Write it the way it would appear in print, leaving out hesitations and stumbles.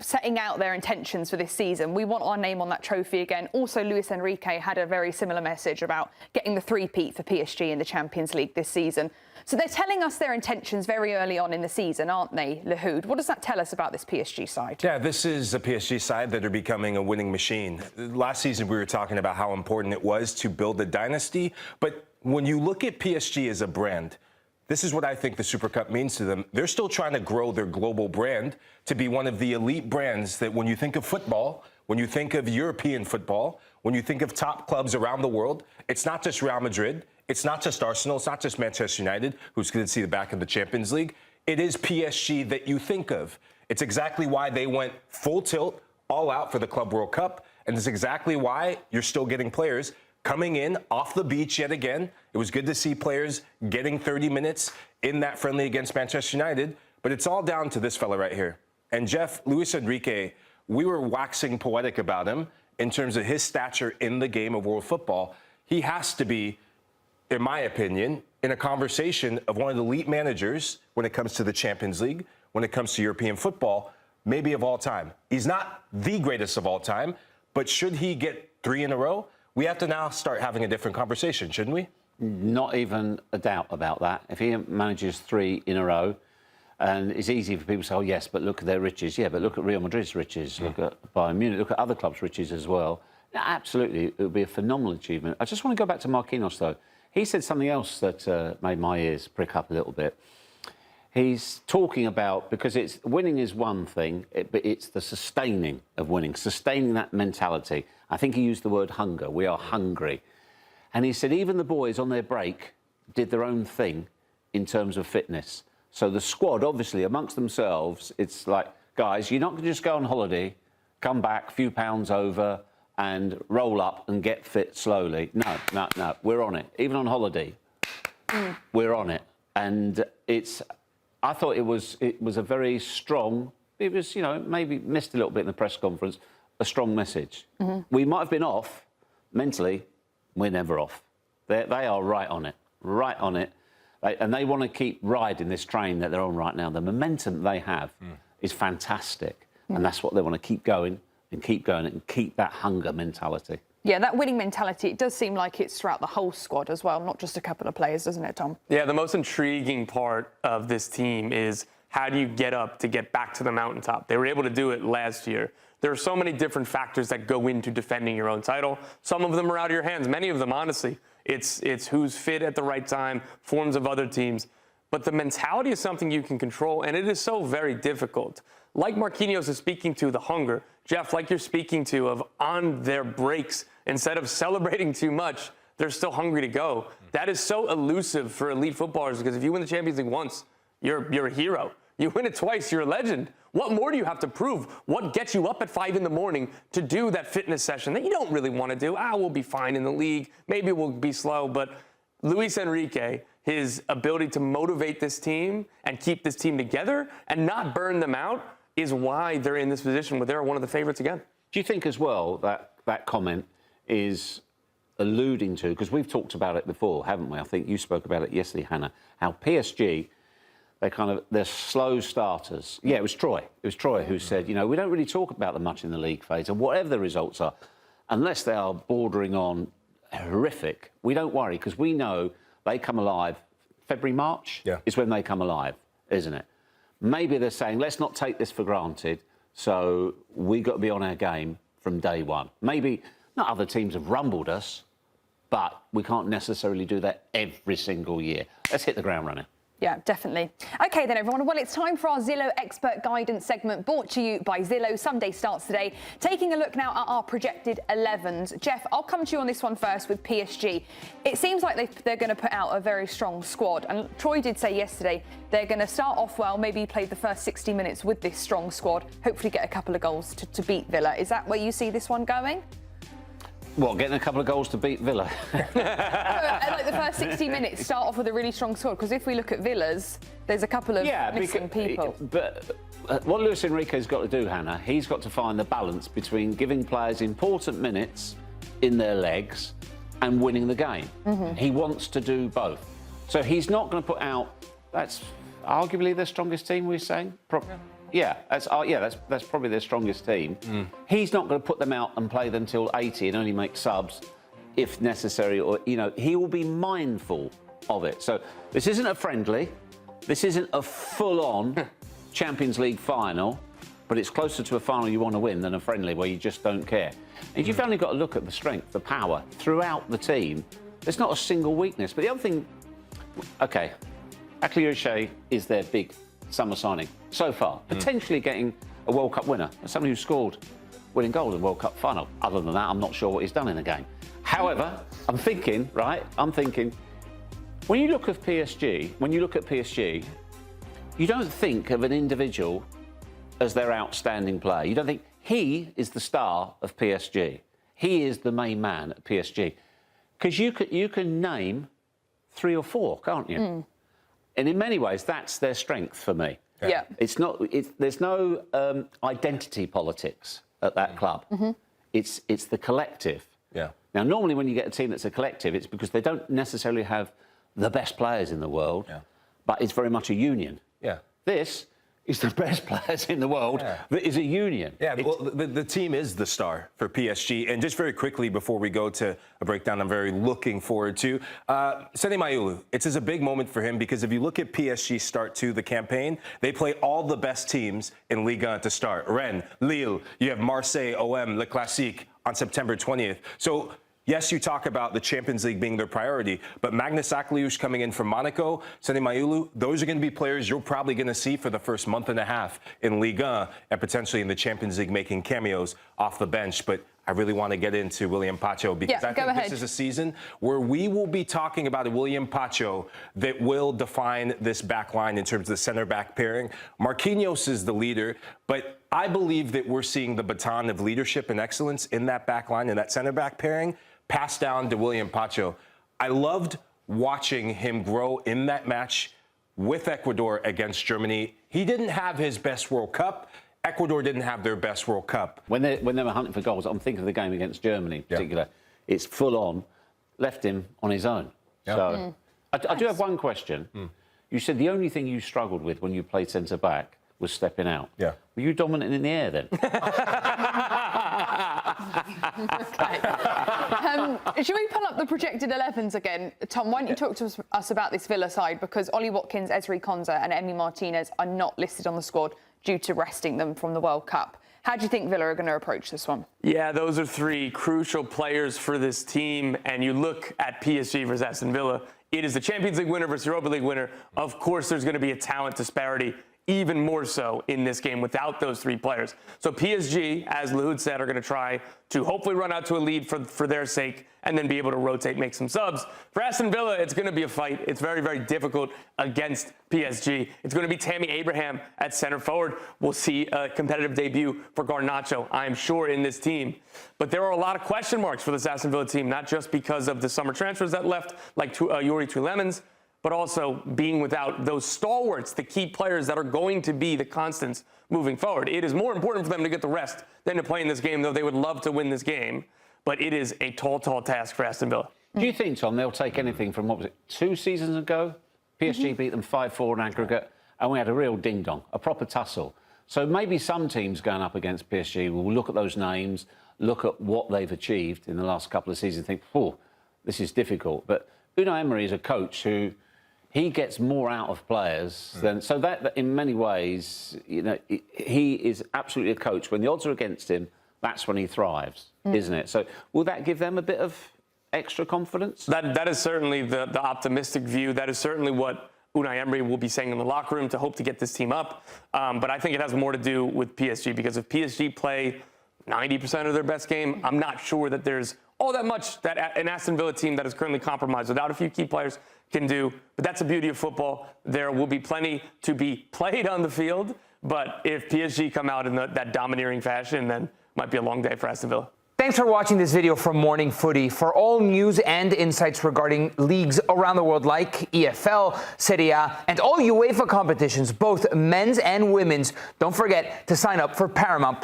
setting out their intentions for this season. We want our name on that trophy again. Also, Luis Enrique had a very similar message about getting the three-peat for PSG in the Champions League this season. So they're telling us their intentions very early on in the season, aren't they, Lahoud? What does that tell us about this PSG side? Yeah, this is a PSG side that are becoming a winning machine. Last season, we were talking about how important it was to build a dynasty. But when you look at PSG as a brand, this is what I think the Super Cup means to them. They're still trying to grow their global brand to be one of the elite brands that when you think of football, when you think of European football, when you think of top clubs around the world, it's not just Real Madrid, it's not just Arsenal, it's not just Manchester United, who's going to see the back of the Champions League. It is PSG that you think of. It's exactly why they went full tilt, all out for the Club World Cup, and it's exactly why you're still getting players coming in off the beach yet again. It was good to see players getting 30 minutes in that friendly against Manchester United, but it's all down to this fella right here. And Jeff, Luis Enrique, we were waxing poetic about him in terms of his stature in the game of world football. He has to be, in my opinion, in a conversation of one of the elite managers when it comes to the Champions League, when it comes to European football, maybe of all time. He's not the greatest of all time, but should he get 3 in a row, we have to now start having a different conversation, shouldn't we? Not even a doubt about that. If he manages 3 in a row, and it's easy for people to say, oh, yes, but look at their riches. Yeah, but look at Real Madrid's riches. Look at Bayern Munich. Look at other clubs' riches as well. Absolutely, it would be a phenomenal achievement. I just want to go back to Marquinhos, though. He said something else that made my ears prick up a little bit. He's talking about, because winning is one thing, but it's the sustaining of winning, sustaining that mentality. I think he used the word hunger. We are hungry. And he said even the boys on their break did their own thing in terms of fitness. So the squad, obviously, amongst themselves, it's like, guys, you're not going to just go on holiday, come back, a few pounds over, and roll up and get fit slowly. No, no, no, we're on it. Even on holiday, we're on it. And I thought it was a very strong, it was, you know, maybe missed a little bit in the press conference, a strong message. We might have been off mentally, we're never off. They are right on it, right on it. And they want to keep riding this train that they're on right now. The momentum they have is fantastic. And that's what they want to keep going and keep that hunger mentality. Yeah, that winning mentality, it does seem like it's throughout the whole squad as well, not just a couple of players, doesn't it, Tom? Yeah, the most intriguing part of this team is how do you get up to get back to the mountaintop? They were able to do it last year. There are so many different factors that go into defending your own title. Some of them are out of your hands. Many of them, honestly. It's who's fit at the right time, forms of other teams. But the mentality is something you can control, and it is so very difficult. Like Marquinhos is speaking to, the hunger. Jeff, like you're speaking to, of on their breaks, instead of celebrating too much, they're still hungry to go. That is so elusive for elite footballers, because if you win the Champions League once, you're a hero. You win it twice, you're a legend. What more do you have to prove? What gets you up at 5 in the morning to do that fitness session that you don't really want to do? We'll be fine in the league. Maybe we'll be slow. But Luis Enrique, his ability to motivate this team and keep this team together and not burn them out is why they're in this position where they're one of the favourites again. Do you think as well that comment is alluding to, because we've talked about it before, haven't we? I think you spoke about it yesterday, Hannah, how PSG, they're slow starters. Yeah, it was Troy. It was Troy who said, you know, we don't really talk about them much in the league phase, and whatever the results are, unless they are bordering on horrific, we don't worry, because we know they come alive. February, March is when they come alive, isn't it? Maybe they're saying, let's not take this for granted, so we got to be on our game from day one. Maybe not other teams have rumbled us, but we can't necessarily do that every single year. Let's hit the ground running. Yeah, definitely. OK, then, everyone. Well, it's time for our Zillow Expert Guidance segment, brought to you by Zillow. Sunday starts today. Taking a look now at our projected 11s. Jeff, I'll come to you on this one first with PSG. It seems like they're going to put out a very strong squad. And Troy did say yesterday they're going to start off well, maybe play the first 60 minutes with this strong squad, hopefully get a couple of goals to beat Villa. Is that where you see this one going? What, getting a couple of goals to beat Villa? Like the first 60 minutes, start off with a really strong squad, because if we look at Villa's, there's a couple of missing people. But what Luis Enrique's got to do, Hannah, he's got to find the balance between giving players important minutes in their legs and winning the game. He wants to do both. So he's not going to put out, that's arguably their strongest team, we're saying? that's probably their strongest team. He's not going to put them out and play them till 80 and only make subs if necessary, or he will be mindful of it. So this isn't a friendly, this isn't a full-on Champions League final, but it's closer to a final you want to win than a friendly where you just don't care. And you've only got to look at the strength, the power throughout the team. There's not a single weakness. But the other thing, okay, Akliouche is their big summer signing so far, potentially getting a World Cup winner, somebody who scored winning goals in the World Cup final. Other than that, I'm not sure what he's done in the game. However, I'm thinking, when you look at PSG, you don't think of an individual as their outstanding player. You don't think he is the star of PSG. He is the main man at PSG. Because you can name 3 or 4, can't you? And in many ways, that's their strength for me. Yeah. There's no identity politics at that club. It's the collective. Yeah. Now, normally when you get a team that's a collective, it's because they don't necessarily have the best players in the world, but it's very much a union. Yeah. This is the best players in the world that is a union. Yeah, well, the team is the star for PSG. And just very quickly before we go to a breakdown I'm very looking forward to, Sene Mayulu, it's a big moment for him because if you look at PSG's start to the campaign, they play all the best teams in Liga to start. Rennes, Lille, you have Marseille, OM, Le Classique on September 20th. So yes, you talk about the Champions League being their priority, but Magnus Akliouche coming in from Monaco, Sene Mayulu, those are going to be players you're probably going to see for the first month and a half in Liga and potentially in the Champions League making cameos off the bench. But I really want to get into William Pacho because I think this is a season where we will be talking about a William Pacho that will define this back line in terms of the center-back pairing. Marquinhos is the leader, but I believe that we're seeing the baton of leadership and excellence in that back line and that center-back pairing passed down to William Pacho. I loved watching him grow in that match with Ecuador against Germany. He didn't have his best World Cup. Ecuador didn't have their best World Cup. When they were hunting for goals, I'm thinking of the game against Germany in particular. It's full on, left him on his own. So I do have one question. You said the only thing you struggled with when you played centre-back was stepping out. Yeah. Were you dominant in the air then? Should we pull up the projected 11s again? Tom, why don't you talk to us about this Villa side, because Ollie Watkins, Ezri Konsa and Emi Martinez are not listed on the squad due to resting them from the World Cup. How do you think Villa are going to approach this one? Yeah, those are 3 crucial players for this team. And you look at PSG versus Aston Villa, it is the Champions League winner versus Europa League winner. Of course, there's going to be a talent disparity, even more so in this game without those 3 players. So PSG, as Lahoud said, are going to try to hopefully run out to a lead for their sake and then be able to rotate, make some subs. For Aston Villa, it's going to be a fight. It's very, very difficult against PSG. It's going to be Tammy Abraham at center forward. We'll see a competitive debut for Garnacho, I'm sure, in this team. But there are a lot of question marks for this Aston Villa team, not just because of the summer transfers that left, like Yuri Tielemans, but also being without those stalwarts, the key players that are going to be the constants moving forward. It is more important for them to get the rest than to play in this game, though they would love to win this game. But it is a tall, tall task for Aston Villa. Do you think, Tom, they'll take anything from, 2 seasons ago? PSG beat them 5-4 in aggregate, and we had a real ding-dong, a proper tussle. So maybe some teams going up against PSG will look at those names, look at what they've achieved in the last couple of seasons and think, oh, this is difficult. But Unai Emery is a coach who he gets more out of players than... So that in many ways, he is absolutely a coach. When the odds are against him, that's when he thrives, isn't it? So will that give them a bit of extra confidence? That is certainly the optimistic view. That is certainly what Unai Emery will be saying in the locker room to hope to get this team up. But I think it has more to do with PSG, because if PSG play 90% of their best game, I'm not sure that there's all that much that an Aston Villa team that is currently compromised without a few key players can do. But that's the beauty of football. There will be plenty to be played on the field. But if PSG come out in that domineering fashion, then might be a long day for Aston Villa. Thanks for watching this video from Morning Footy. For all news and insights regarding leagues around the world like EFL, Serie A, and all UEFA competitions, both men's and women's, don't forget to sign up for Paramount+.